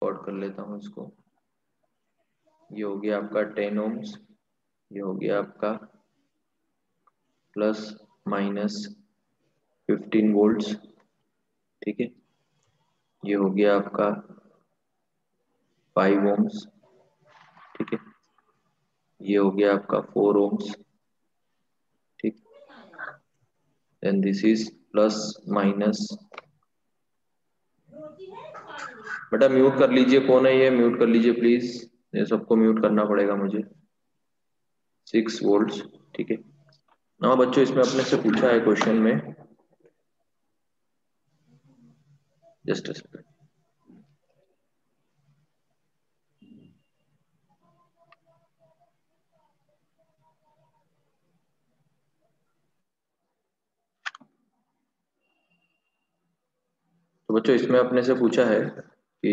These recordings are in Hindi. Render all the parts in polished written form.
रिकॉर्ड कर लेता हूँ इसको। ये हो गया आपका 10 ओम्स, ये हो गया आपका प्लस माइनस 15 वोल्ट्स, ठीक है। ये हो गया आपका 5 ओम्स, ठीक है। ये हो गया आपका 4 ओम्स, ठीक। Then this is plus minus, बेटा म्यूट कर लीजिए, कौन है ये, म्यूट कर लीजिए प्लीज, ये सबको म्यूट करना पड़ेगा मुझे। 6 वोल्ट्स, ठीक है। ना बच्चों इसमें अपने से पूछा है क्वेश्चन में, जस्ट अ सेकंड। तो बच्चों इसमें अपने से पूछा है कि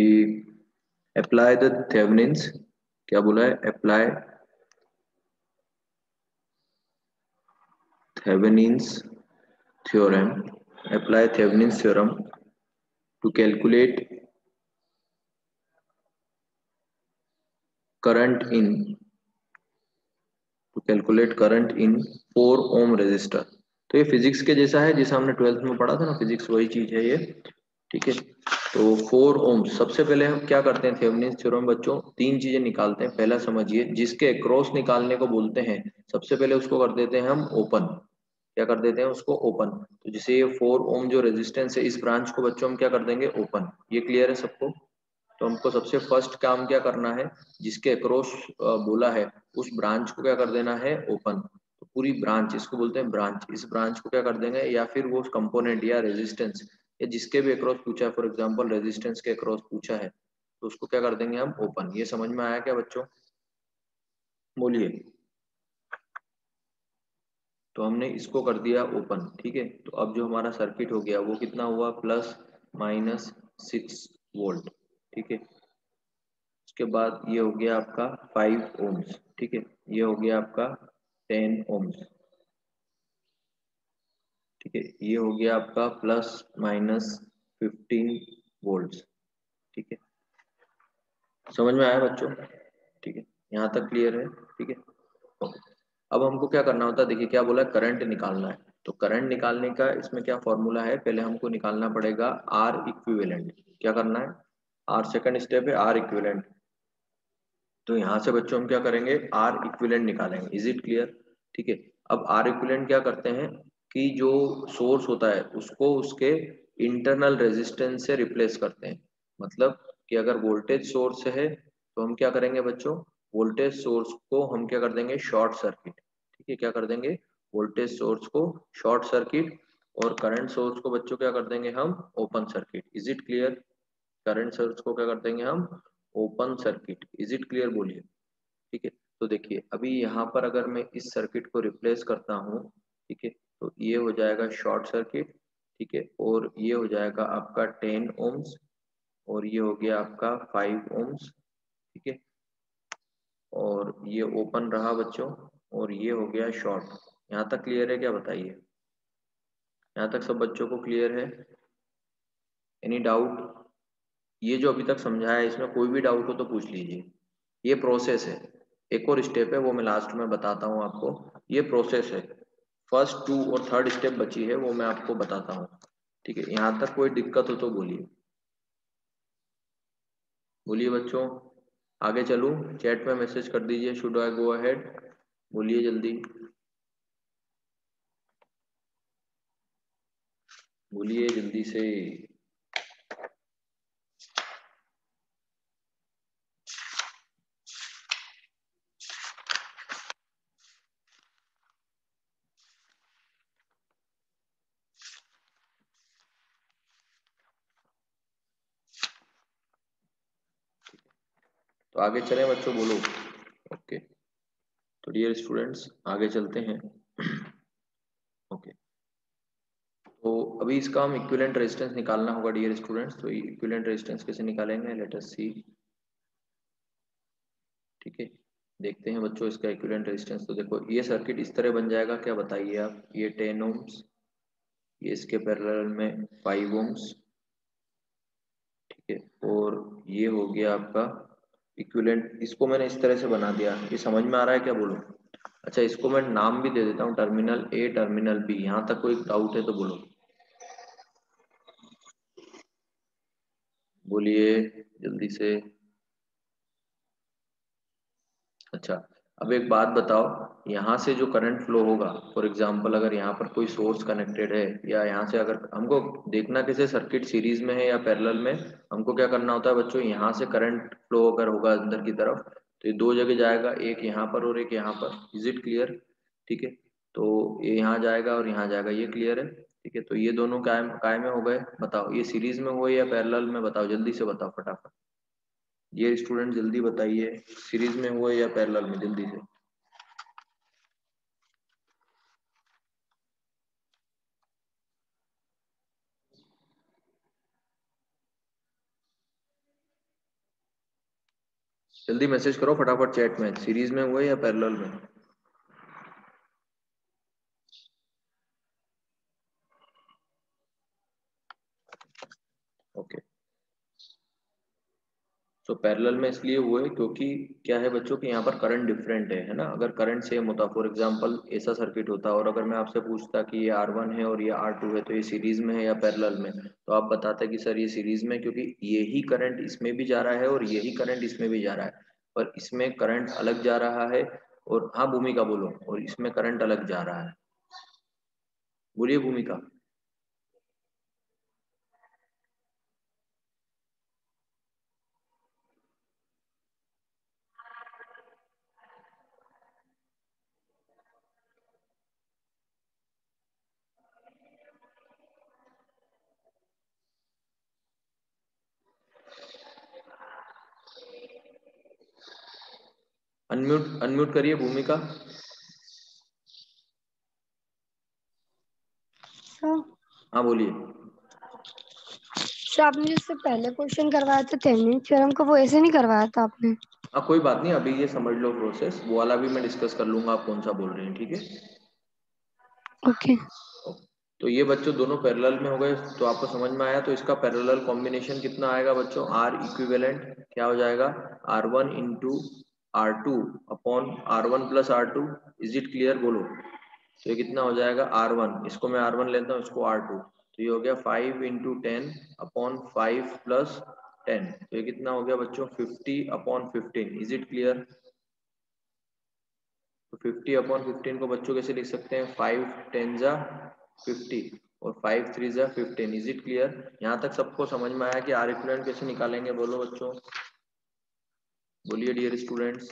अप्लाई द थेवेनिन्स, क्या बोला है, apply Thevenin's theorem, apply Thevenin's theorem to calculate current in, to calculate current in 4 ohm resistor. तो ये फिजिक्स के जैसा है, जैसा हमने 12th में पढ़ा था ना, फिजिक्स वही चीज है ये, ठीक है। तो 4 ओम, सबसे पहले हम क्या करते हैं थेवेनिन्स थ्योरम बच्चों, तीन चीजें निकालते हैं। पहला समझिए, जिसके अक्रॉस निकालने को बोलते हैं, सबसे पहले उसको कर देते हैं हम ओपन। क्या कर देते हैं उसको, ओपन। तो जैसे ये 4 ओम जो रेजिस्टेंस है, इस ब्रांच को बच्चों हम क्या कर देंगे, ओपन। ये क्लियर है सबको। तो हमको सबसे फर्स्ट काम क्या करना है, जिसके अक्रॉस बोला है उस ब्रांच को क्या कर देना है, ओपन। तो पूरी ब्रांच, इसको बोलते हैं ब्रांच, इस ब्रांच को क्या कर देंगे, या फिर वो कंपोनेंट या रेजिस्टेंस, या जिसके भी अक्रॉस पूछा है, फॉर एग्जांपल रेजिस्टेंस के अक्रॉस पूछा है, तो उसको क्या कर देंगे हम, ओपन। ये समझ में आया क्या बच्चों, बोलिए। तो हमने इसको कर दिया ओपन, ठीक है। तो अब जो हमारा सर्किट हो गया वो कितना हुआ, प्लस माइनस 6 वोल्ट, ठीक है। उसके बाद ये हो गया आपका 5 ओम्स, ठीक है। ये हो गया आपका 10 ओम्स, ठीक है। ये हो गया आपका प्लस माइनस 15 वोल्ट्स, ठीक है। समझ में आया बच्चों, ठीक है, यहाँ तक क्लियर है, ठीक है। ओके। अब हमको क्या करना होता है, देखिए क्या बोला है, करंट निकालना है। तो करंट निकालने का इसमें क्या फॉर्मूला है, पहले हमको निकालना पड़ेगा आर इक्विवेलेंट। क्या करना है, आर सेकंड स्टेप है, आर इक्विवेलेंट। तो यहाँ से बच्चों हम क्या करेंगे, आर इक्विवेलेंट निकालेंगे। इज इट क्लियर, ठीक है। अब आर इक्विवेलेंट क्या करते हैं कि जो सोर्स होता है उसको उसके इंटरनल रेजिस्टेंस से रिप्लेस करते हैं। मतलब कि अगर वोल्टेज सोर्स है तो हम क्या करेंगे बच्चों, वोल्टेज सोर्स को हम क्या कर देंगे, शॉर्ट सर्किट, ठीक है। क्या कर देंगे, वोल्टेज सोर्स को शॉर्ट सर्किट, और करंट सोर्स को बच्चों क्या कर देंगे हम, open circuit. Is it clear, current source को क्या कर देंगे हम, open circuit. Is it clear, बोलिए, ठीक है। तो देखिए अभी यहाँ पर अगर मैं इस सर्किट को रिप्लेस करता हूँ, ठीक है, तो ये हो जाएगा शॉर्ट सर्किट, ठीक है। और ये हो जाएगा आपका 10 ओम्स, और ये हो गया आपका 5 ओम्स, ठीक है। और ये ओपन रहा बच्चों, और ये हो गया शॉर्ट। यहाँ तक क्लियर है क्या, बताइए। यहाँ तक सब बच्चों को क्लियर है, एनी डाउट। ये जो अभी तक समझाया है इसमें कोई भी डाउट हो तो पूछ लीजिए। ये प्रोसेस है, एक और स्टेप है वो मैं लास्ट में बताता हूँ आपको। ये प्रोसेस है, फर्स्ट 2 और थर्ड स्टेप बची है वो मैं आपको बताता हूँ, ठीक है। यहाँ तक कोई दिक्कत हो तो बोलिए, बोलिए बच्चों। आगे चलूँ, चैट में मैसेज कर दीजिए, शुड आई गो अहेड, बोलिए जल्दी, बोलिए जल्दी से। तो आगे चलें बच्चों, बोलो। ओके, तो डियर स्टूडेंट्स आगे चलते हैं। ओके, तो अभी इसका हम इक्विवेलेंट रेजिस्टेंस निकालना होगा डियर स्टूडेंट्स। तो इक्विवेलेंट रेजिस्टेंस कैसे निकालेंगे, लेट अस सी, ठीक है। देखते हैं बच्चों इसका इक्विवेलेंट रेजिस्टेंस। तो देखो ये सर्किट इस तरह बन जाएगा, क्या बताइए आप, ये 10 ओम्स, ये इसके पैरेलल में 5 ओम्स, ठीक है, और ये हो गया आपका इक्विवेलेंट। इसको मैंने इस तरह से बना दिया, ये समझ में आ रहा है क्या, बोलो। अच्छा, इसको मैं नाम भी दे देता हूँ, टर्मिनल ए टर्मिनल बी। यहाँ तक कोई डाउट है तो बोलो, बोलिए जल्दी से। अच्छा, अब एक बात बताओ, यहाँ से जो करंट फ्लो होगा, फॉर एग्जांपल अगर यहाँ पर कोई सोर्स कनेक्टेड है, या यहाँ से अगर हमको देखना किसी सर्किट सीरीज में है या पैरेलल में, हमको क्या करना होता है बच्चों, यहाँ से करंट फ्लो अगर होगा अंदर की तरफ, तो ये दो जगह जाएगा, एक यहाँ पर और एक यहाँ पर। Is it clear? ठीक है, तो ये यहाँ जाएगा और यहाँ जाएगा, ये क्लियर है? ठीक है, तो ये दोनों काय में हो गए, बताओ ये सीरीज में हुए या पैरेलल में, बताओ जल्दी से बताओ फटाफट। ये स्टूडेंट जल्दी बताइए, सीरीज में हुए या पैरेलल में, जल्दी से। जल्दी मैसेज करो फटाफट चैट में, सीरीज में हुए या पैरेलल में। ओके, तो पैरेलल में इसलिए हुए क्योंकि क्या है बच्चों कि यहाँ पर करंट डिफरेंट है ना। अगर करंट सेम होता, फॉर एग्जांपल ऐसा सर्किट होता, और अगर मैं आपसे पूछता कि ये R1 है और ये R2 है, तो ये सीरीज में है या पैरेलल में, तो आप बताते कि सर ये सीरीज में, क्योंकि यही करंट इसमें भी जा रहा है और यही करंट इसमें भी जा रहा है, पर इसमें करंट अलग जा रहा है। और हाँ भूमिका बोलो, और इसमें करंट अलग जा रहा है, बोलिए भूमिका। अनम्यूट अनम्यूट करिए भूमिका। सर हाँ बोलिए। सर आपने जिससे पहले क्वेश्चन करवाया था थेवेनिन थ्योरम का, वो ऐसे नहीं करवाया था आपने? हाँ कोई बात नहीं, अभी ये समझ लो प्रोसेस, वो वाला भी मैं डिस्कस कर लूंगा, आप कौन सा बोल रहे हैं, ठीक है। ओके। तो ये बच्चों दोनों पैरेलल में हो गए, तो आपको समझ में आया। तो इसका पैरेलल कॉम्बिनेशन कितना आएगा बच्चों, आर इक्विवेलेंट क्या हो जाएगा, R1 into R2 upon R1 plus R2। Is it clear, बोलो। तो ये कितना हो जाएगा, R1, इसको मैं R1 लेता हूँ, इसको R2, तो ये हो गया 5 इंटू 10 अपॉन 5 प्लस 10, तो ये कितना हो गया बच्चों, 50 अपॉन 15। Is it clear? तो 50 अपॉन 15 को बच्चों कैसे लिख सकते हैं, 5 10 जा 50 और 5 3 जा 15। Is it clear? यहाँ तक सबको समझ में आया कि आर इक्विवेलेंट कैसे निकालेंगे, बोलो बच्चों, बोलिए डियर स्टूडेंट्स।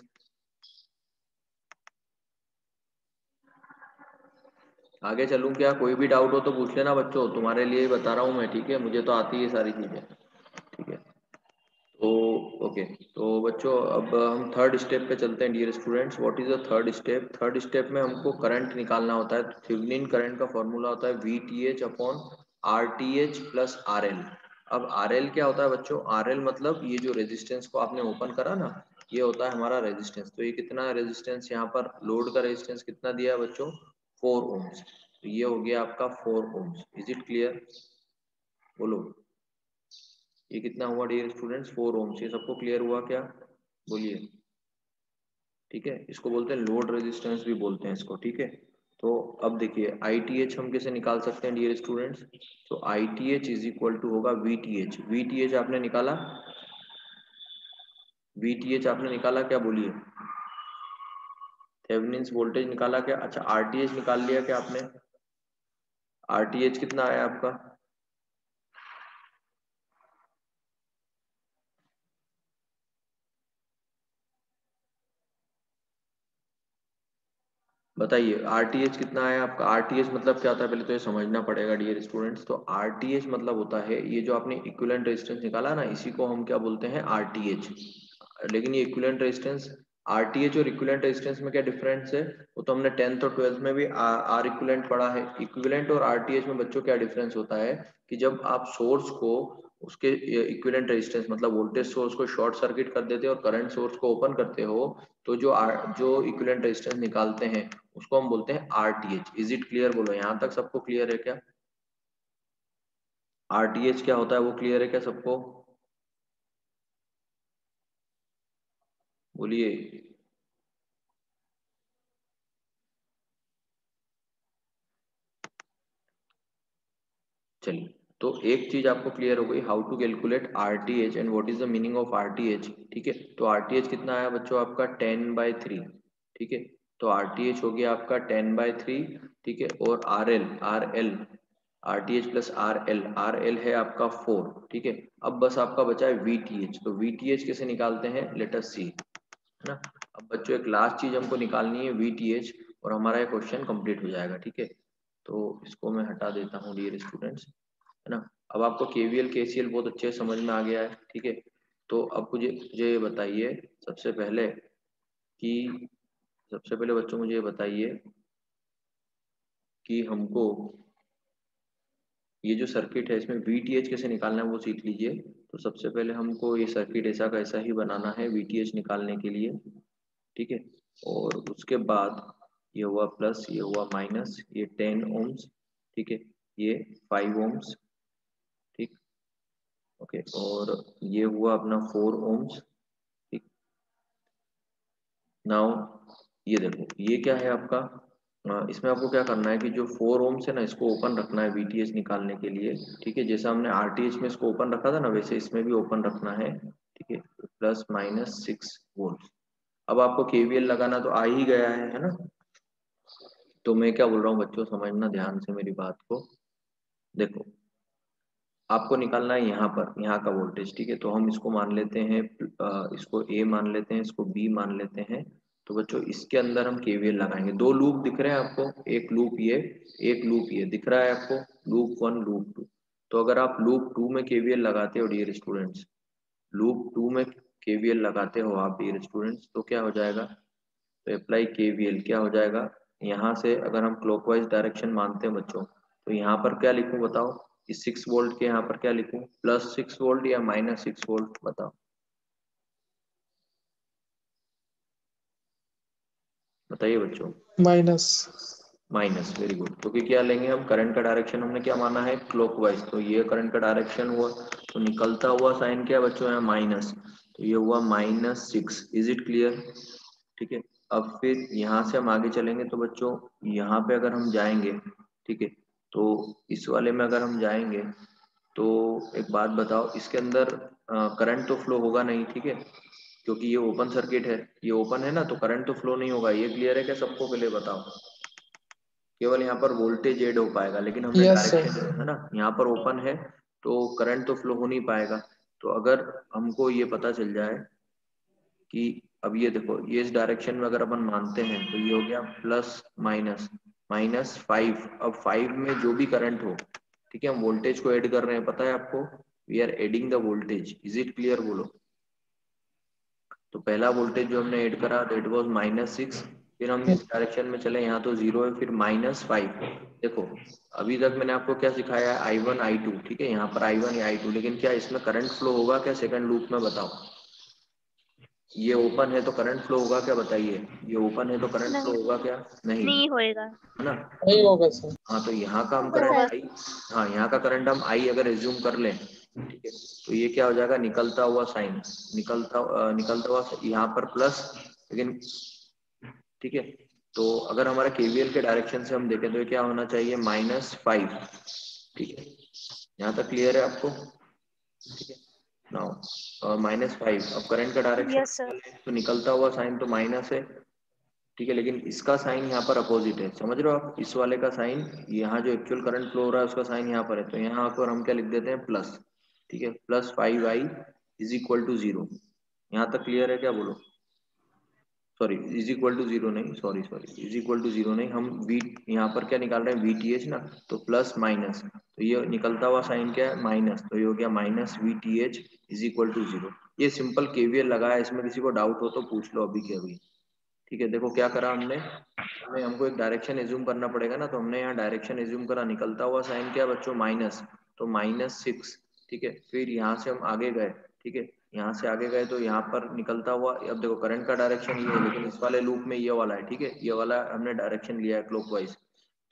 आगे चलूं क्या, कोई भी डाउट हो तो पूछ लेना बच्चों, तुम्हारे लिए ही बता रहा हूँ मैं, ठीक है, मुझे तो आती है सारी चीजें, ठीक है। तो ओके, तो बच्चों अब हम थर्ड स्टेप पे चलते हैं dear students. What is the third step? Third step में हमको करंट निकालना होता है। तो थेवेनिन करंट का फॉर्मूला होता है VTH upon RTH plus RL। अब RL क्या होता है बच्चों, RL मतलब ये जो रेजिस्टेंस को आपने ओपन करा ना, ये होता है हमारा रेजिस्टेंस। तो ये कितना रेजिस्टेंस, यहाँ पर लोड का रेजिस्टेंस कितना दिया है बच्चों, 4 ओम्स। तो ये हो गया आपका 4 ओम्स। इज इट क्लियर, बोलो। ये कितना हुआ डियर स्टूडेंट्स, 4 ओम्स। ये सबको क्लियर हुआ क्या, बोलिए। ठीक है, इसको बोलते हैं लोड रेजिस्टेंस भी बोलते हैं इसको, ठीक है। तो अब देखिए ITH हम कैसे निकाल सकते हैं डियर स्टूडेंट्स। तो ITH इज इक्वल टू होगा VTH। VTH आपने निकाला, VTH आपने निकाला क्या, बोलिए। थेवेनिन्स वोल्टेज निकाला क्या, अच्छा RTH निकाल लिया क्या आपने, RTH कितना आया आपका, बताइए। RTH कितना है आपका, RTH मतलब क्या होता है, पहले तो ये समझना पड़ेगा डियर स्टूडेंट्स। तो RTH मतलब होता है, ये जो आपने इक्विवेलेंट रेजिस्टेंस निकाला ना, इसी को हम क्या बोलते हैं, RTH। लेकिन ये इक्विवेलेंट रेजिस्टेंस, RTH और इक्विवेलेंट रेजिस्टेंस में क्या डिफरेंस है, वो तो हमने 10th और 12th में भी आर इक्विवेलेंट पढ़ा है। इक्विवेलेंट और RTH में बच्चों क्या डिफरेंस होता है, कि जब आप सोर्स को उसके इक्विवेलेंट रेजिस्टेंस मतलब वोल्टेज सोर्स को शॉर्ट सर्किट कर देते हो और करंट सोर्स को ओपन करते हो, तो जो इक्विवेलेंट रेजिस्टेंस निकालते हैं उसको हम बोलते हैं RTH। इज इट क्लियर, बोलो यहाँ तक सबको क्लियर है क्या, RTH क्या होता है वो क्लियर है क्या सबको। बोलिए। चलिए, तो एक चीज आपको क्लियर हो गई, how to calculate RTH and what is the meaning of RTH. ठीक है, तो आरटीएच कितना आया बच्चों आपका 10/3। ठीक है, तो आरटीएच हो गया आपका 10/3। ठीक है, और आरएल आरटीएच प्लस आरएल है आपका 4। ठीक है, अब बस आपका बचा है वीटीएच। तो वीटीएच कैसे निकालते हैं, लेट अस सी, है ना। अब बच्चों एक लास्ट चीज हमको निकालनी है वीटीएच, और हमारा ये क्वेश्चन कंप्लीट हो जाएगा। ठीक है, तो इसको मैं हटा देता हूँ डियर स्टूडेंट्स, है ना। अब आपको केवीएल केसीएल बहुत अच्छे से समझ में आ गया है। ठीक है, तो अब मुझे ये बताइए सबसे पहले कि सबसे पहले बच्चों मुझे ये बताइए कि हमको ये जो सर्किट है इसमें वीटीएच कैसे निकालना है वो सीख लीजिए। तो सबसे पहले हमको ये सर्किट ऐसा का ऐसा ही बनाना है वीटीएच निकालने के लिए। ठीक है, और उसके बाद ये हुआ प्लस, ये हुआ माइनस, ये 10 ओम्स, ठीक है, ये 5 ओम्स, ठीक, ओके, और ये हुआ अपना 4 ओम्स। ठीक, नाउ ये देखो ये क्या है आपका, इसमें आपको क्या करना है कि जो 4 ओम्स है ना इसको ओपन रखना है वीटीएच निकालने के लिए। ठीक है, जैसा हमने आरटीएच में इसको ओपन रखा था ना वैसे इसमें भी ओपन रखना है। ठीक है, प्लस माइनस 6 वोल्ट। अब आपको केवीएल लगाना तो आ ही गया है ना। तो मैं क्या बोल रहा हूँ बच्चों, समझना ध्यान से मेरी बात को। देखो, आपको निकालना है यहाँ पर यहाँ का वोल्टेज। ठीक है, तो हम इसको मान लेते हैं, इसको ए मान लेते हैं, इसको बी मान लेते हैं। तो बच्चों इसके अंदर हम केवीएल लगाएंगे। दो लूप दिख रहे हैं आपको, एक लूप ये, एक लूप ये दिख रहा है आपको, लूप 1 लूप 2। तो अगर आप लूप 2 में केवीएल लगाते हो डियर स्टूडेंट्स, लूप 2 में केवीएल लगाते हो आप डियर स्टूडेंट्स, तो क्या हो जाएगा, तो अप्लाई केवीएल क्या हो जाएगा, यहाँ से अगर हम क्लॉकवाइज डायरेक्शन मानते हैं बच्चों, तो यहाँ पर क्या लिखूं बताओ, इस 6 वोल्ट के यहाँ पर क्या लिखूं, +6 वोल्ट या -6 वोल्ट बताओ, बताइए बच्चों। माइनस। Minus, very good. क्योंकि क्या लेंगे हम, करंट का डायरेक्शन हमने क्या माना है, क्लॉकवाइज, तो ये करंट का डायरेक्शन हुआ, तो निकलता हुआ साइन क्या बच्चों है, माइनस, तो ये हुआ -6। Is it clear. ठीक है, अब फिर यहाँ से हम आगे चलेंगे तो बच्चों यहाँ पे अगर हम जाएंगे, ठीक है, तो इस वाले में अगर हम जाएंगे तो एक बात बताओ, इसके अंदर करंट तो फ्लो होगा नहीं। ठीक है, क्योंकि ये ओपन सर्किट है, ये ओपन है ना, तो करंट तो फ्लो नहीं होगा, ये क्लियर है क्या सबको, पहले बताओ। केवल यहाँ पर वोल्टेज ऐड हो पाएगा, लेकिन हमने यस सर। डायरेक्शन है ना, यहाँ पर ओपन है तो करंट तो फ्लो हो नहीं पाएगा। तो अगर हमको ये पता चल जाए कि अब ये देखो, ये इस डायरेक्शन में अगर अपन मानते हैं तो ये हो गया प्लस माइनस -5। अब 5 में जो भी करंट हो, ठीक है, हम वोल्टेज को ऐड कर रहे हैं, पता है आपको, we are adding the voltage. Is it clear, बोलो। तो पहला वोल्टेज जो हमने ऐड करा दैट वाज -6, फिर हम इस डायरेक्शन में चले, यहाँ तो 0 है, फिर -5। देखो अभी तक मैंने आपको क्या सिखाया है, I1 I2, ठीक है, यहाँ पर I1 या I2, लेकिन क्या इसमें करंट फ्लो होगा क्या सेकंड लूप में, बताओ। ये ओपन है तो करंट फ्लो होगा क्या, बताइए। ये ओपन है तो करंट फ्लो नहीं, होगा क्या, नहीं, नहीं होएगा। है ना। नहीं होगा सर। हाँ, तो यहाँ का हम होगा। करंट आई, हाँ यहाँ का करंट हम आई अगर एज्यूम कर लें, ठीक है, तो ये क्या हो जाएगा, निकलता हुआ साइन, निकलता हुआ यहाँ पर प्लस, लेकिन ठीक है, तो अगर हमारा केवीएल के डायरेक्शन से हम देखें तो ये क्या होना चाहिए, -5। ठीक है, यहाँ तक क्लियर है आपको। ठीक है, नाउ -5, अब करंट का यस सर। डायरेक्शन तो निकलता हुआ साइन तो माइनस है। ठीक है, लेकिन इसका साइन यहाँ पर अपोजिट है, समझ रहे हो आप, इस वाले का साइन, यहाँ जो एक्चुअल करंट फ्लो हो रहा है उसका साइन यहाँ पर है, तो यहाँ पर हम क्या लिख देते हैं, प्लस। ठीक है, +5i = 0। यहाँ तक क्लियर है क्या, बोलो। सॉरी, =0 नहीं, सॉरी =0 नहीं, हम वी यहाँ पर क्या निकाल रहे हैं, वीटीएच ना, तो प्लस माइनस, तो ये निकलता हुआ साइन क्या है, माइनस, तो ये हो गया -VTH = 0। ये सिंपल केवीएल लगा है, इसमें किसी को डाउट हो तो पूछ लो अभी के अभी। ठीक है, देखो क्या करा हमने, हमको एक डायरेक्शन एज्यूम करना पड़ेगा ना, तो हमने यहाँ डायरेक्शन एज्यूम करा, निकलता हुआ साइन क्या है बच्चों, माइनस, तो -6। ठीक है, फिर यहाँ से हम आगे गए, ठीक है, यहाँ से आगे गए तो यहाँ पर निकलता हुआ, अब देखो करंट का डायरेक्शन ये है, लेकिन इस वाले लूप में ये वाला है, ठीक है, ये वाला हमने डायरेक्शन लिया है क्लॉकवाइज।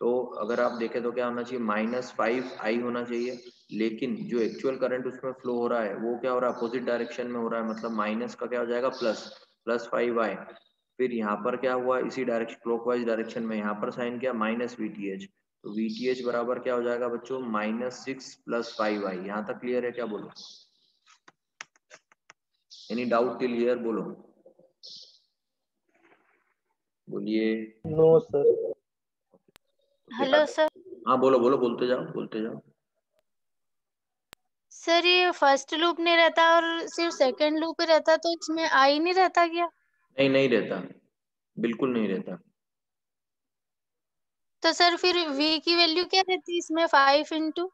तो अगर आप देखें तो क्या होना चाहिए, -5i होना चाहिए, लेकिन जो एक्चुअल करंट उसमें फ्लो हो रहा है वो क्या हो रहा है, अपोजिट डायरेक्शन में हो रहा है, मतलब माइनस का क्या हो जाएगा, प्लस। प्लस 5y, फिर यहाँ पर क्या हुआ, इसी डायरेक्शन क्लॉकवाइज डायरेक्शन में यहाँ पर साइन किया माइनस VTH, तो VTH बराबर क्या हो जाएगा बच्चों, -6 + 5y। यहाँ तक क्लियर है क्या, बोलो, एनी डाउट क्लियर, बोलो, बोलिए। No sir. Hello sir. हाँ बोलो बोलो, बोलते जाओ बोलते जाओ। सर ये फर्स्ट लूप नहीं रहता और सिर्फ सेकंड लूप ही रहता, तो इसमें आई नहीं रहता क्या? नहीं नहीं रहता, बिल्कुल नहीं रहता। तो सर फिर v की वैल्यू क्या रहती है इसमें, 5 ×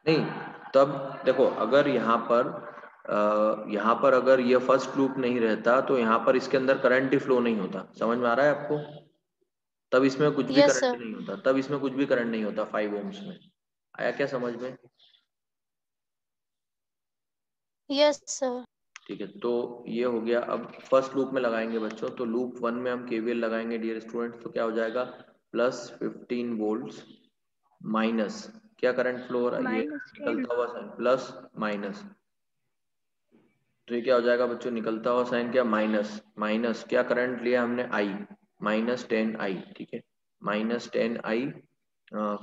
नहीं, तब देखो, अगर यहाँ पर अगर ये फर्स्ट लूप नहीं रहता तो यहाँ पर इसके अंदर करंट ही फ्लो नहीं होता, समझ में आ रहा है आपको, तब इसमें कुछ भी यस करंट सर। नहीं होता, तब इसमें कुछ भी करंट नहीं होता 5 ओम्स में। आया क्या समझ में? Yes sir. ठीक है, तो ये हो गया। अब फर्स्ट लूप में लगाएंगे बच्चों, तो लूप 1 में हम KVL लगाएंगे डियर स्टूडेंट्स, तो क्या हो जाएगा, +15 वोल्ट्स माइनस, क्या करंट फ्लो हो रहा है, ये निकलता हुआ साइन, प्लस माइनस, तो ये क्या हो जाएगा बच्चों, निकलता हुआ साइन क्या, माइनस, माइनस क्या करंट लिया हमने, I, -10I, ठीक है, -10I,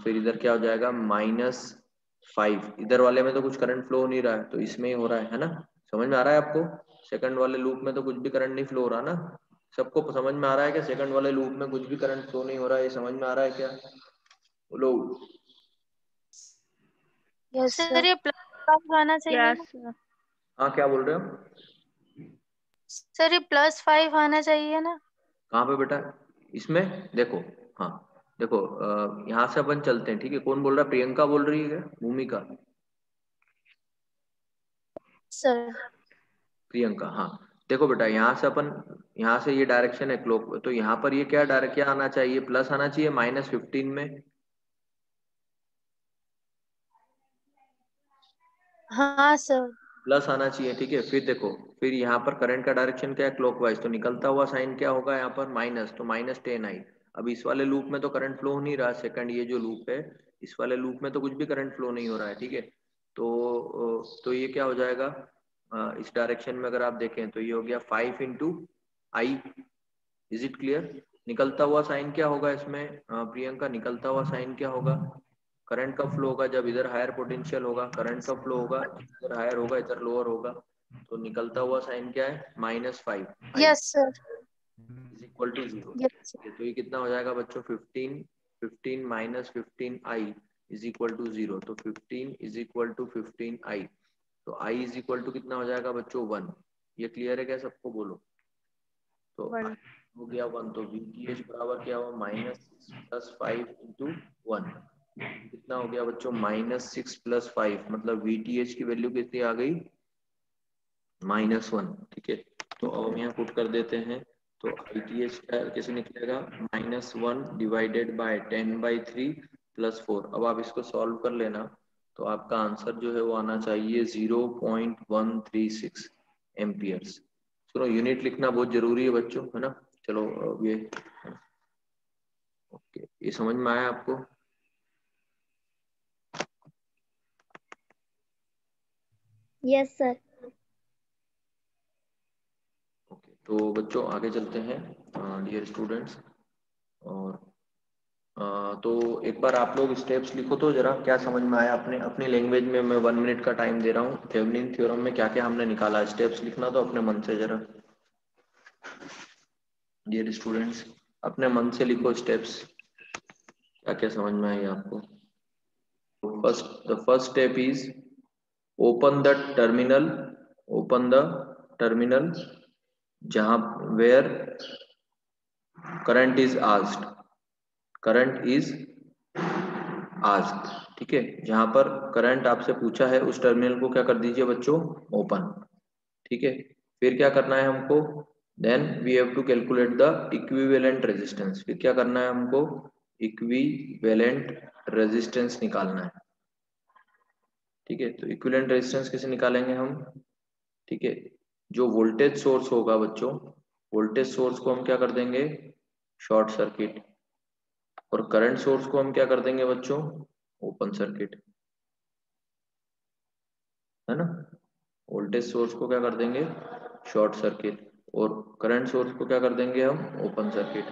फिर इधर क्या हो जाएगा, -5, इधर वाले में तो कुछ करंट फ्लो हो नहीं रहा है, तो इसमें ही हो रहा है ना, समझ में आ रहा है आपको, सेकंड वाले लूप में तो कुछ भी करंट नहीं फ्लो हो रहा ना, सबको समझ में आ रहा है क्या, सेकंड वाले लूप में कुछ भी करंट फ्लो नहीं हो रहा है, ये समझ में आ रहा है क्या, बोलो। Yes sir sir. ये +5 आना चाहिए ना? हाँ क्या बोल रहे हो, सर ये +5 आना चाहिए ना? कहाँ पे बेटा, इसमें देखो, हाँ देखो, यहाँ से अपन चलते हैं, ठीक है, कौन बोल रहा है, प्रियंका बोल रही है क्या, भूमिका, सर। प्रियंका, हाँ, देखो बेटा, यहाँ से अपन, यहाँ से ये डायरेक्शन है क्लॉक, तो यहाँ पर ये क्या डायरेक्ट क्या आना चाहिए, प्लस आना चाहिए -15 में, हाँ सर। प्लस आना चाहिए, ठीक है, फिर देखो, फिर यहाँ पर करंट का डायरेक्शन क्या है, क्लॉकवाइज, तो निकलता हुआ साइन क्या होगा यहाँ पर, माइनस, तो -10I। अब इस वाले लूप में तो करंट फ्लो हो नहीं रहा, सेकंड ये जो लूप है, इस वाले लूप में तो कुछ भी करंट फ्लो नहीं हो रहा है, ठीक है, तो ये क्या हो जाएगा, इस डायरेक्शन में अगर आप देखें तो ये हो गया 5 × I, इज इट क्लियर, निकलता हुआ साइन क्या होगा इसमें, प्रियंका, निकलता हुआ साइन क्या होगा, करंट का फ्लो होगा, जब इधर हायर पोटेंशियल होगा करंट का फ्लो होगा, इधर हायर होगा इधर लोअर होगा, तो निकलता हुआ साइन क्या है, -5I यस सर। = 0, यस। तो ये कितना हो जाएगा बच्चों, 15 -15I = 0, तो 15 = 15I, तो I = कितना हो जाएगा बच्चों, 1, ये क्लियर है क्या सबको, बोलो, तो I हो गया 1, तो VTH बराबर क्या हुआ, -6 + 5 × 1, कितना हो गया बच्चों, -6 + 5, मतलब VTH की वैल्यू कितनी आ गई, -1, ठीक है, तो अब हम यहाँ पुट कर देते हैं, तो ITH कैसे निकलेगा, -1 / 10/3 + 4, अब आप इसको सॉल्व कर लेना, तो आपका आंसर जो है वो आना चाहिए 0.136 एम्पियर्स। सुनो, यूनिट लिखना बहुत जरूरी है बच्चों, है ना, चलो अब ये, ओके, ये समझ में आया आपको, यस सर। ओके, तो बच्चों आगे चलते हैं डियर स्टूडेंट्स, और तो एक बार आप लोग स्टेप्स लिखो तो जरा, क्या समझ में आया, अपने अपनी लैंग्वेज में, मैं 1 मिनट का टाइम दे रहा हूँ, थेवेनिन थ्योरम में क्या क्या हमने निकाला, स्टेप्स लिखना तो अपने मन से जरा, डियर स्टूडेंट्स अपने मन से लिखो स्टेप्स, क्या क्या समझ में आई आपको। First step is open the terminal, open the terminal जहां, where current is asked, current is asked, ठीक है, जहां पर करंट आपसे पूछा है उस टर्मिनल को क्या कर दीजिए बच्चों, ओपन, ठीक है, फिर क्या करना है हमको, then we have to calculate the equivalent resistance, फिर क्या करना है हमको, इक्विवेलेंट रेजिस्टेंस निकालना है, ठीक है, तो इक्विवेलेंट रेजिस्टेंस कैसे निकालेंगे हम, ठीक है, जो वोल्टेज सोर्स होगा बच्चों, वोल्टेज सोर्स को हम क्या कर देंगे, शॉर्ट सर्किट, और करंट सोर्स को हम क्या कर देंगे बच्चों, ओपन सर्किट, है ना, वोल्टेज सोर्स को क्या कर देंगे, शॉर्ट सर्किट, और करंट सोर्स को क्या कर देंगे हम, ओपन सर्किट।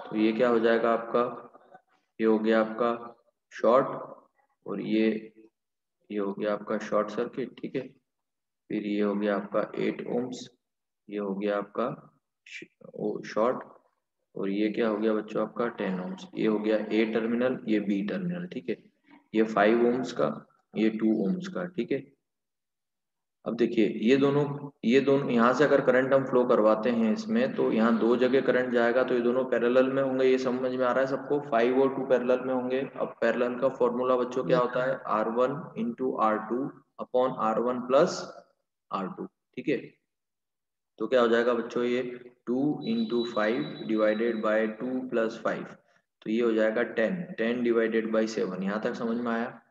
तो ये क्या हो जाएगा आपका, ये हो गया आपका शॉर्ट, और ये हो गया आपका शॉर्ट सर्किट, ठीक है। फिर ये हो गया आपका 8 ओम्स, ये हो गया आपका शॉर्ट, और ये क्या हो गया बच्चों आपका 10 ओम्स। ये हो गया ए टर्मिनल, ये बी टर्मिनल, ठीक है। ये 5 ओम्स का, ये 2 ओम्स का, ठीक है। अब देखिए ये दोनों यहाँ से अगर करंट हम फ्लो करवाते हैं इसमें, तो यहाँ दो जगह करंट जाएगा, तो ये दोनों पैरेलल में होंगे, ये समझ में आ रहा है सबको, 5 और 2 पैरेलल में होंगे। अब पैरेलल का फॉर्मूला बच्चों क्या होता है, R1 into R2 upon R1 plus R2, ठीक है। तो क्या हो जाएगा बच्चों, ये 2 इंटू 5 डिवाइडेड बाई 2 प्लस 5, तो ये हो जाएगा 10 डिवाइडेड बाई 7। यहाँ तक समझ में आया।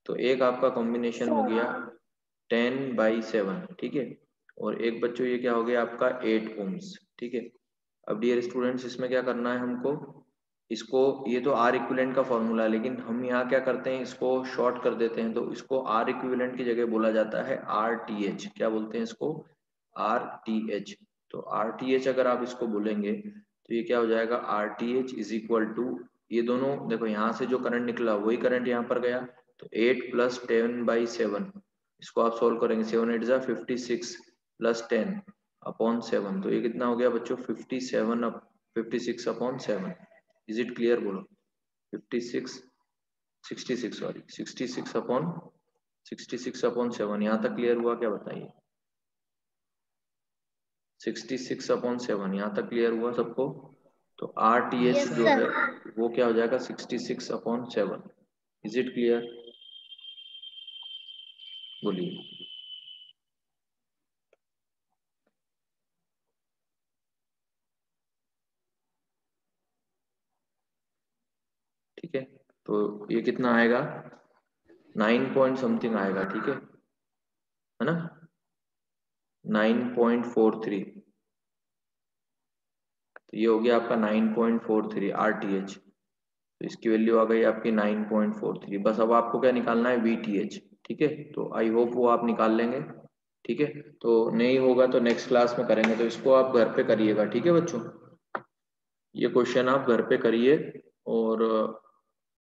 तो एक आपका कॉम्बिनेशन हो गया 10/7, ठीक है। और एक बच्चों ये क्या हो गया आपका 8 ओम्स, ठीक है। अब डियर स्टूडेंट्स इसमें क्या करना है हमको, इसको, ये तो आर इक्विवेलेंट का फॉर्मूला है, लेकिन हम यहाँ क्या करते हैं, इसको शॉर्ट कर देते हैं। तो इसको आर इक्विवेलेंट की जगह बोला जाता है RTH। क्या बोलते हैं इसको, RTH। तो RTH अगर आप इसको बोलेंगे तो ये क्या हो जाएगा, RTH इज इक्वल टू, ये दोनों देखो यहाँ से जो करंट निकला वही करंट यहाँ पर गया, तो 8 प्लस 10/7, इसको आप सोल्व करेंगे, 7 8 जा 56 प्लस 10 अपॉन 7, तो ये कितना हो गया बच्चों 56 अपॉन 7। इज इट क्लियर, बोलो। 66 अपॉन 7, यहाँ तक क्लियर हुआ क्या, बताइए। 66 अपॉन 7, यहाँ तक क्लियर हुआ सबको। तो RTH यस जो सर। है वो क्या हो जाएगा 66 अपॉन 7। इज इट क्लियर, बोलिए। ठीक है, तो ये कितना आएगा, 9 पॉइंट समथिंग आएगा, ठीक है ना, 9.43। तो ये हो गया आपका 9.43 RTH। तो इसकी वैल्यू आ गई आपकी 9.43। बस अब आपको क्या निकालना है, VTH, ठीक है। तो आई होप वो आप निकाल लेंगे, ठीक है। तो नहीं होगा तो नेक्स्ट क्लास में करेंगे, तो इसको आप घर पे करिएगा, ठीक है बच्चों। ये क्वेश्चन आप घर पे करिए, और